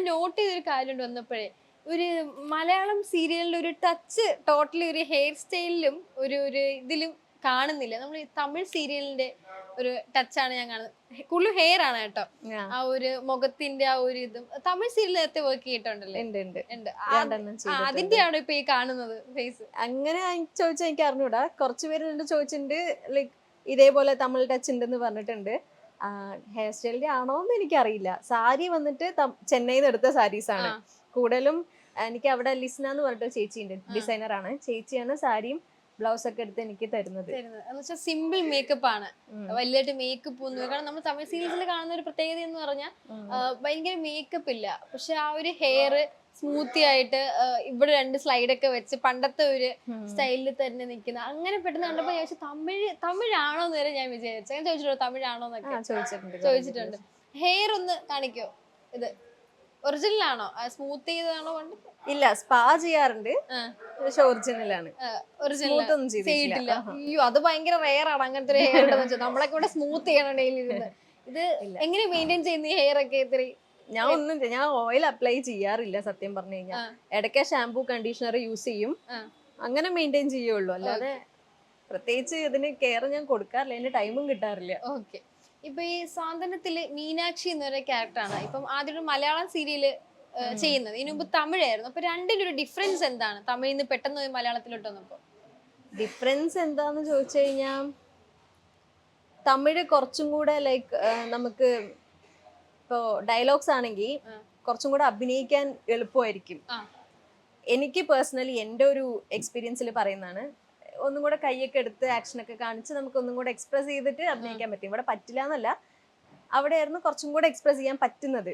Not ചെയ്തൊരു കാര്യമുണ്ട് വന്നപ്പോഴേ, ഒരു മലയാളം സീരിയലിൽ ഒരു ടച്ച് ടോട്ടലി ഒരു ഹെയർ സ്റ്റൈലിലും ഒരു ഇതിലും കാണുന്നില്ല. നമ്മൾ ഈ തമിഴ് സീരിയലിന്റെ ഒരു ടച്ചാണ് ഞാൻ കാണുന്നത്. കൂടുതലും ഹെയർ ആണ് കേട്ടോ. ആ ഒരു മുഖത്തിന്റെ ആ ഒരു ഇതും തമിഴ് സീരിയൽ നേരത്തെ വർക്ക് ചെയ്തിട്ടുണ്ടല്ലേ? ഉണ്ട്. അതിന്റെയാണ് ഇപ്പൊ ഈ കാണുന്നത് ഫേസ്. അങ്ങനെ ചോദിച്ചാൽ എനിക്ക് അറിഞ്ഞൂടാ. കുറച്ചുപേര് എന്നോട് ചോദിച്ചിട്ടുണ്ട്, ലൈക്ക് ഇതേപോലെ തമിഴ് ടച്ച് ഉണ്ടെന്ന് പറഞ്ഞിട്ടുണ്ട്. ഹെയർ സ്റ്റൈലിന്റെ ആണോന്ന് എനിക്കറിയില്ല. സാരി വന്നിട്ട് ചെന്നൈയിൽ നിന്ന് എടുത്ത സാരീസ് ആണ് കൂടുതലും. എനിക്ക് അവിടെ ലിസ്ന എന്ന് പറഞ്ഞിട്ട് ചേച്ചിയുണ്ട്, ഡിസൈനർ ആണ്. ചേച്ചിയാണ് സാരിയും ബ്ലൗസ് ഒക്കെ എടുത്ത് എനിക്ക് തരുന്നത്. സിമ്പിൾ മേക്കപ്പ് ആണ്, വലിയായിട്ട് മേക്കപ്പ് ഒന്നും. കാരണം നമ്മൾ തമിഴ് സീരീസിൽ കാണുന്ന ഒരു പ്രത്യേകത എന്ന് പറഞ്ഞാൽ ഭയങ്കര മേക്കപ്പ് ഇല്ല, പക്ഷെ ആ ഒരു ഹെയർ സ്മൂത്തി ആയിട്ട് ഇവിടെ 2 സ്ലൈഡൊക്കെ വെച്ച് പണ്ടത്തെ ഒരു സ്റ്റൈലിൽ തന്നെ നിൽക്കുന്ന. അങ്ങനെ പെട്ടെന്ന് കണ്ടപ്പോ ഞാൻ തമിഴാണോന്ന് വരെ ഞാൻ വിചാരിച്ചു. ഞാൻ ചോദിച്ചിട്ടുണ്ടോ തമിഴാണോന്നൊക്കെ? ചോദിച്ചിട്ടുണ്ട്. ഹെയർ ഒന്ന് കാണിക്കോ? ഇത് ഒറിജിനൽ ആണോ? സ്മൂത്ത് ചെയ്തതാണോ? കൊണ്ട് ഇല്ല, സ്പാ ചെയ്യാറുണ്ട്, പക്ഷെ ഒറിജിനൽ ആണ്. ചെയ്തിട്ടില്ല. അയ്യോ, അത് ഭയങ്കര റെയർ ആണ് അങ്ങനത്തെ ഒരു ഹെയർ ഉണ്ടെന്ന് വെച്ചാൽ. നമ്മളൊക്കെ ഇവിടെ സ്മൂത്ത് ചെയ്യണം ഡെയിലി ഇരുന്ന്. ഇത് എങ്ങനെ മെയിൻറ്റെയിൻ ചെയ്യുന്ന ഈ ഹെയർ ഒക്കെ? ഞാൻ ഓയിൽ അപ്ലൈ ചെയ്യാറില്ല സത്യം പറഞ്ഞു കഴിഞ്ഞാൽ. ഇടയ്ക്ക് ഷാംപൂ കണ്ടീഷണർ യൂസ് ചെയ്യും, അങ്ങനെ മെയിൻറ്റെയിൻ ചെയ്യുള്ളൂ. അല്ലാതെ പ്രത്യേകിച്ച് ഇതിന് കെയർ ഞാൻ കൊടുക്കാറില്ല, അതിന്റെ ടൈമും കിട്ടാറില്ല. ഓക്കെ. ഇപ്പൊ ഈ സാന്ത്വനത്തില് മീനാക്ഷി എന്നൊരു ക്യാരക്ടറാണ് ഇപ്പം ആദ്യം ഒരു മലയാളം സീരിയല് ചെയ്യുന്നത്. ഇതിനു മുമ്പ് തമിഴായിരുന്നു. അപ്പൊ രണ്ടിന്റെ ഒരു ഡിഫറൻസ് എന്താണ്? തമിഴിൽ നിന്ന് പെട്ടെന്ന് മലയാളത്തിലോട്ട് വന്നപ്പോ ഡിഫറൻസ് എന്താന്ന് ചോദിച്ചു കഴിഞ്ഞാൽ, തമിഴ് കുറച്ചും കൂടെ ലൈക്ക് നമുക്ക് ഇപ്പോ ഡയലോഗ്സ് ആണെങ്കിൽ കുറച്ചും കൂടെ അഭിനയിക്കാൻ എളുപ്പമായിരിക്കും. എനിക്ക് പേഴ്സണലി എൻ്റെ ഒരു എക്സ്പീരിയൻസിൽ പറയുന്നതാണ്. ഒന്നും കൂടെ കൈയൊക്കെ എടുത്ത് ആക്ഷനൊക്കെ കാണിച്ച് നമുക്ക് ഒന്നും കൂടെ എക്സ്പ്രസ് ചെയ്തിട്ട് അഭിനയിക്കാൻ പറ്റും. ഇവിടെ പറ്റില്ല എന്നല്ല, അവിടെയായിരുന്നു കുറച്ചും കൂടെ എക്സ്പ്രസ് ചെയ്യാൻ പറ്റുന്നത്.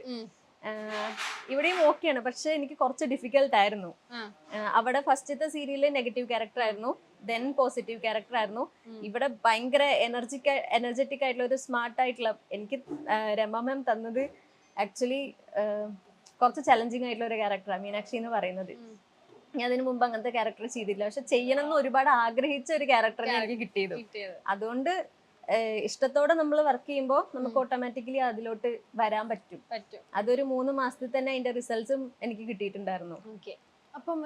ഇവിടെയും ഓക്കെയാണ്, പക്ഷെ എനിക്ക് കുറച്ച് ഡിഫിക്കൽട്ട് ആയിരുന്നു. അവിടെ ഫസ്റ്റത്തെ സീരിയലിൽ നെഗറ്റീവ് ക്യാരക്ടർ ആയിരുന്നു, ദെൻ പോസിറ്റീവ് ക്യാരക്ടർ ആയിരുന്നു. ഇവിടെ ഭയങ്കര എനർജറ്റിക് ആയിട്ടുള്ള ഒരു സ്മാർട്ട് ആയിട്ടുള്ള എനിക്ക് രമ മാം തന്നത് ആക്ച്വലി കുറച്ച് ചലഞ്ചിങ് ആയിട്ടുള്ള ഒരു ക്യാരക്ടറാണ് മീനാക്ഷി എന്ന് പറയുന്നത്. ഞാൻ അതിനു മുമ്പ് അങ്ങനത്തെ ക്യാരക്ടർ ചെയ്തില്ല, പക്ഷെ ചെയ്യണം എന്ന് ഒരുപാട് ആഗ്രഹിച്ച ഒരു ക്യാരക്ടറിനെ എനിക്ക് കിട്ടിയത്. അതുകൊണ്ട് ഇഷ്ടത്തോടെ നമ്മൾ വർക്ക് ചെയ്യുമ്പോൾ നമുക്ക് ഓട്ടോമാറ്റിക്കലി അതിലോട്ട് വരാൻ പറ്റും. അതൊരു 3 മാസത്തിൽ തന്നെ അതിന്റെ റിസൾട്ട്സും എനിക്ക് കിട്ടിയിട്ടുണ്ടായിരുന്നു. അപ്പം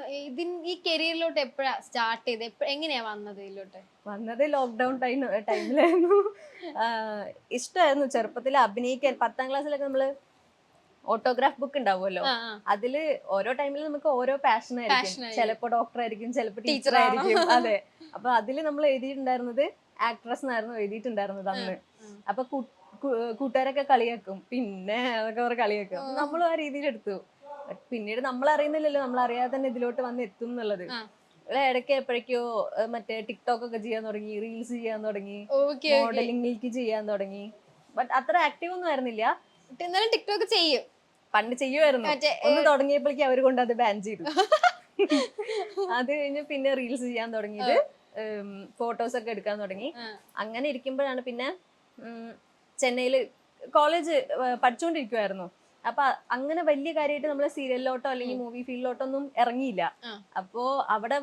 ഈ കരിയറിലോട്ട് എപ്പോഴാ സ്റ്റാർട്ട് ചെയ്ത്? എങ്ങനെയാ വന്നത് ഇതിലോട്ട്? വന്നത് ലോക്ക്ഡൌൺ ടൈമിലായിരുന്നു. ഇഷ്ടമായിരുന്നു ചെറുപ്പത്തിൽ അഭിനയിക്കാൻ. 10ാം ക്ലാസ്സിലൊക്കെ നമ്മള് ഓട്ടോഗ്രാഫ് ബുക്ക് ഉണ്ടാവുമല്ലോ, അതില് ഓരോ ടൈമിൽ നമുക്ക് ഓരോ പാഷൻ ആയിരിക്കും. ചിലപ്പോ ഡോക്ടർ ആയിരിക്കും, ചിലപ്പോ ടീച്ചർ ആയിരിക്കും. അതെ, അപ്പൊ അതില് നമ്മൾ എഴുതിയിട്ടുണ്ടായിരുന്നത് ആക്ട്രസ് എന്നായിരുന്നു എഴുതിയിട്ടുണ്ടായിരുന്നത് അന്ന്. അപ്പൊ കൂട്ടുകാരൊക്കെ കളിയാക്കും, പിന്നെ അതൊക്കെ അവർ കളിയാക്കും. നമ്മളും ആ രീതിയിൽ എടുത്തു. പിന്നീട് നമ്മൾ അറിയുന്നില്ലല്ലോ, നമ്മൾ അറിയാതെ തന്നെ ഇതിലോട്ട് വന്ന് എത്തും എന്നുള്ളത്. ഇടയ്ക്ക് എപ്പോഴേക്കോ മറ്റേ ടിക്ടോക്ക് ഒക്കെ ചെയ്യാൻ തുടങ്ങി, റീൽസ് ചെയ്യാൻ തുടങ്ങി, മോഡലിംഗിലേക്ക് ചെയ്യാൻ തുടങ്ങി. ബട്ട് അത്ര ആക്റ്റീവ് ഒന്നും ആയിരുന്നില്ല. ടിക്ടോക്ക് ചെയ്യും, പണ്ട് ചെയ്യുമായിരുന്നു. ഒന്ന് തുടങ്ങിയപ്പോഴേക്കും അവർ കൊണ്ട് അത് ബാൻ ചെയ്തു. അത് കഴിഞ്ഞ് പിന്നെ റീൽസ് ചെയ്യാൻ തുടങ്ങിയത്, ഫോട്ടോസ് ഒക്കെ എടുക്കാൻ തുടങ്ങി. അങ്ങനെ ഇരിക്കുമ്പോഴാണ് പിന്നെ ചെന്നൈയില് കോളേജ് പഠിച്ചുകൊണ്ടിരിക്കുവായിരുന്നു. അപ്പൊ അങ്ങനെ വലിയ കാര്യമായിട്ട് നമ്മള് സീരിയലിലോട്ടോ അല്ലെങ്കിൽ മൂവി ഫീൽഡിലോട്ടോ ഒന്നും ഇറങ്ങിയില്ല. അപ്പോ അവിടെ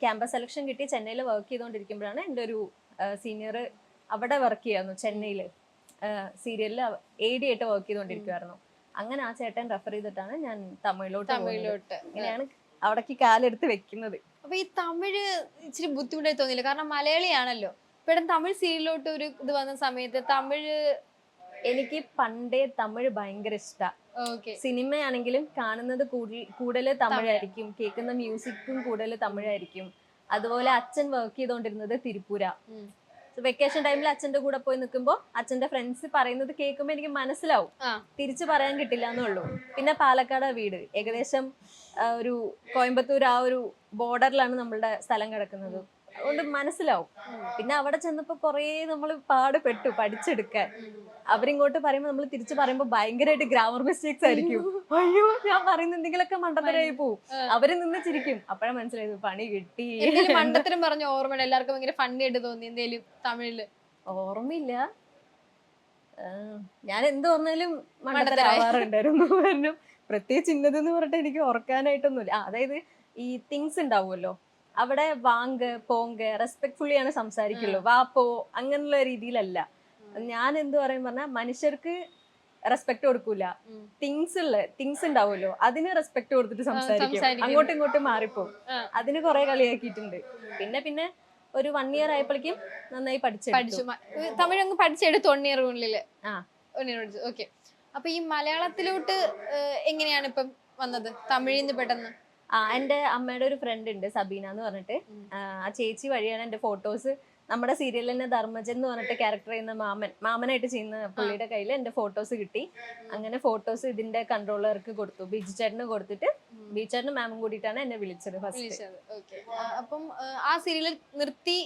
ക്യാമ്പസ് സെലക്ഷൻ കിട്ടി ചെന്നൈയിൽ വർക്ക് ചെയ്തുകൊണ്ടിരിക്കുമ്പോഴാണ് എൻ്റെ ഒരു സീനിയർ അവിടെ വർക്ക് ചെയ്യായിരുന്നു ചെന്നൈയില് സീരിയലിൽ AD ആയിട്ട് വർക്ക് ചെയ്തുകൊണ്ടിരിക്കുവായിരുന്നു. അങ്ങനെ ആ ചേട്ടൻ റെഫർ ചെയ്തിട്ടാണ് ഞാൻ തമിഴിലോട്ട്. ഇങ്ങനെയാണ് അവിടേക്ക് കാലെടുത്ത് വെക്കുന്നത്. അപ്പൊ ഈ തമിഴ് ഇച്ചിരി ബുദ്ധിമുട്ടായി തോന്നിയില്ല? കാരണം മലയാളിയാണല്ലോ. പെട്ടെന്ന് തമിഴ് സീരിയലിലോട്ട് ഒരു ഇത് വന്ന സമയത്ത് തമിഴ് എനിക്ക് പണ്ടേ തമിഴ് ഭയങ്കര ഇഷ്ടമാണ്. സിനിമയാണെങ്കിലും കാണുന്നത് കൂടുതൽ തമിഴായിരിക്കും, കേൾക്കുന്ന മ്യൂസിക്കും കൂടുതൽ തമിഴായിരിക്കും. അതുപോലെ അച്ഛൻ വർക്ക് ചെയ്തോണ്ടിരുന്നത് തിരുപ്പൂര. വെക്കേഷൻ ടൈമിൽ അച്ഛന്റെ കൂടെ പോയി നിൽക്കുമ്പോൾ അച്ഛന്റെ ഫ്രണ്ട്സ് പറയുന്നത് കേൾക്കുമ്പോൾ എനിക്ക് മനസ്സിലാവും, തിരിച്ചു പറയാൻ കിട്ടില്ല എന്നുള്ളൂ. പിന്നെ പാലക്കാട് വീട്, ഏകദേശം ഒരു കോയമ്പത്തൂർ ആ ഒരു ബോർഡറിലാണ് നമ്മളുടെ സ്ഥലം കിടക്കുന്നത്. അതുകൊണ്ട് മനസ്സിലാവും. പിന്നെ അവിടെ ചെന്നപ്പോ കൊറേ നമ്മൾ പാടുപെട്ടു പഠിച്ചെടുക്കാൻ. അവരിങ്ങോട്ട് പറയുമ്പോൾ നമ്മൾ തിരിച്ചു പറയുമ്പോൾ ഭയങ്കരമായിട്ട് ഗ്രാമർ മിസ്റ്റേക്സ് ആയിരിക്കും. അയ്യോ, ഞാൻ പറയുന്ന എന്തെങ്കിലുമൊക്കെ മണ്ടത്തരായി പോവും. അവര് നിന്ന് ചിരിക്കും. അപ്പഴാ മനസ്സിലായത് പണി കിട്ടി. മണ്ടത്തരം പറഞ്ഞ ഓർമ്മ എല്ലാവർക്കും ഭയങ്കര ഫണ്ണി ആയിട്ട് തോന്നി എന്തേലും തമിഴില്? ഓർമ്മയില്ല, ഞാൻ എന്ത് പറഞ്ഞാലും മണ്ടത്തരാവാറുണ്ടായിരുന്നു. കാരണം പ്രത്യേകിച്ച് ഇന്നതെന്ന് പറഞ്ഞിട്ട് എനിക്ക് ഓർക്കാനായിട്ടൊന്നുമില്ല. അതായത് ഈ തിങ്സ് ഉണ്ടാവുമല്ലോ, അവിടെ വാങ്ക് പോങ്ക് റെസ്പെക്ട്ഫുള്ളിയാണ് സംസാരിക്കുള്ളൂ, വാ പോ അങ്ങനെയുള്ള രീതിയിലല്ല. ഞാൻ എന്ത് പറയും പറഞ്ഞാൽ മനുഷ്യർക്ക് റെസ്പെക്ട് കൊടുക്കൂല. തിങ്സ് ഉണ്ടാവുമല്ലോ, അതിന് റെസ്പെക്ട് കൊടുത്തിട്ട് സംസാരിക്കും. സംസാരിക്കും. അങ്ങോട്ടും ഇങ്ങോട്ടും മാറിപ്പോവും. ആ. അതിന് കുറെ കളിയാക്കിയിട്ടുണ്ട്. പിന്നെ ഒരു 1 year ആയപ്പോഴേക്കും നന്നായി പഠിച്ചു പഠിച്ചു. തമിഴ് അങ്ങ് പഠിച്ചെടുത്തു 1 year ഉള്ളില്. ആ 1 year പഠിച്ചു. ഓക്കെ. അപ്പൊ ഈ മലയാളത്തിലോട്ട് എങ്ങനെയാണ് ഇപ്പം വന്നത് തമിഴിൽ നിന്ന് പെട്ടെന്ന്? എന്റെ അമ്മയുടെ ഒരു ഫ്രണ്ട് ഉണ്ട് സബീന എന്ന് പറഞ്ഞിട്ട്. ആ ചേച്ചി വഴിയാണ് എന്റെ ഫോട്ടോസ്, നമ്മുടെ സീരിയലിൽ തന്നെ ധർമ്മജൻ എന്ന് പറഞ്ഞിട്ട് ക്യാരക്ടർ ചെയ്യുന്ന മാമനായിട്ട് ചെയ്യുന്ന പുള്ളിയുടെ കയ്യിൽ എന്റെ ഫോട്ടോസ് കിട്ടി. അങ്ങനെ ഫോട്ടോസ് ഇതിന്റെ കൺട്രോളർക്ക് കൊടുത്തു, ബിജു ചേട്ടന് കൊടുത്തിട്ട് ബിജു ചേട്ടനും മാമും കൂടിയിട്ടാണ് എന്നെ വിളിച്ചത് ഫസ്റ്റ്. ഓക്കെ. അപ്പം ആ സീരിയൽ നിർത്തി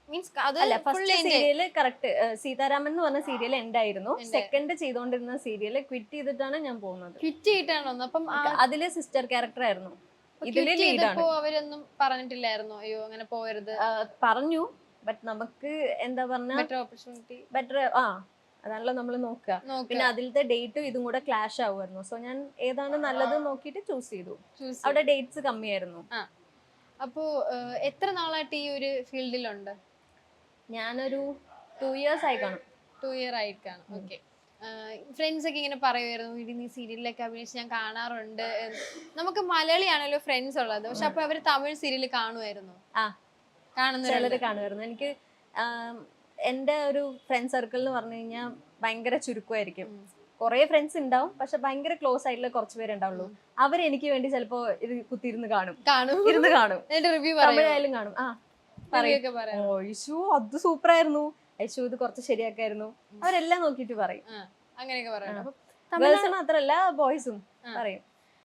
മീൻസ് അത് അല്ല, ഫസ്റ്റ് സീരിയല് കറക്റ്റ് സീതാരാമൻ എന്ന് പറഞ്ഞ സീരിയൽ ഉണ്ടായിരുന്നു. സെക്കൻഡ് ചെയ്തോണ്ടിരുന്ന സീരിയല് ക്വിറ്റ് ചെയ്തിട്ടാണ് ഞാൻ പോകുന്നത്. ക്വിറ്റ് ചെയ്തിട്ടാണോ? അപ്പം അതില് സിസ്റ്റർ ക്യാരക്ടർ ആയിരുന്നു, ഇതില് ലീഡാണ്. അവരൊന്നും പറഞ്ഞിട്ടില്ലായിരുന്നോ അയ്യോ അങ്ങനെ പോകരുത്? പറഞ്ഞു, ബട്ട് നമുക്ക് എന്താ പറഞ്ഞ ബെറ്റർ ഓപ്പർച്യൂണിറ്റി ബെറ്റർ അതാണല്ലോ നമ്മൾ നോക്കുക. പിന്നെ അതിലത്തെ ഡേറ്റും ഇതും കൂടെ ക്ലാഷ് ആവുമായിരുന്നു. സോ ഞാൻ ഏതാണ് നല്ലത് നോക്കിയിട്ട് ചൂസ് ചെയ്തു. അവിടെ ഡേറ്റ്സ് കമ്മിയായിരുന്നു. അപ്പോ എത്ര നാളായിട്ട് ഈ ഒരു ഫീൽഡിലുണ്ട്? ഞാനൊരു 2 years ആയി കാണും. 2 year ആയിട്ടാണ്. ഓക്കെ. ഫ്രണ്ട്സ് ഒക്കെ ഇങ്ങനെ പറയുമായിരുന്നു, ഇടി നീ സീരിയലിലൊക്കെ അഭിനയിച്ച് ഞാൻ കാണാറുണ്ട്. നമുക്ക് മലയാളിയാണല്ലോ ഫ്രണ്ട്സ് ഉള്ളത്, പക്ഷെ അപ്പൊ അവര് തമിഴ് സീരിയൽ കാണുമായിരുന്നു? ചിലര് കാണുമായിരുന്നു. എനിക്ക് എന്റെ ഒരു ഫ്രണ്ട് സർക്കിൾ എന്ന് പറഞ്ഞു കഴിഞ്ഞാൽ ഭയങ്കര ചുരുക്കമായിരിക്കും. കുറെ ഫ്രണ്ട്സ് ഉണ്ടാവും, പക്ഷെ ഭയങ്കര ക്ലോസ് ആയിട്ടുള്ള കുറച്ച് പേരുണ്ടാവുള്ളൂ. അവരെനിക്ക് വേണ്ടി ചിലപ്പോ ഇത് കുത്തിയിരുന്ന് ഇരുന്ന് കാണും. റിവ്യൂ തമിഴായാലും കാണും. ഓ ഐശു അത് സൂപ്പർ ആയിരുന്നു, ഐശു ഇത് കുറച്ച് ശരിയാക്കായിരുന്നു, അവരെല്ലാം നോക്കിയിട്ട് പറയും. അങ്ങനെയൊക്കെ പറയണം. ഗേൾസ് മാത്രല്ല ബോയ്സും പറയും.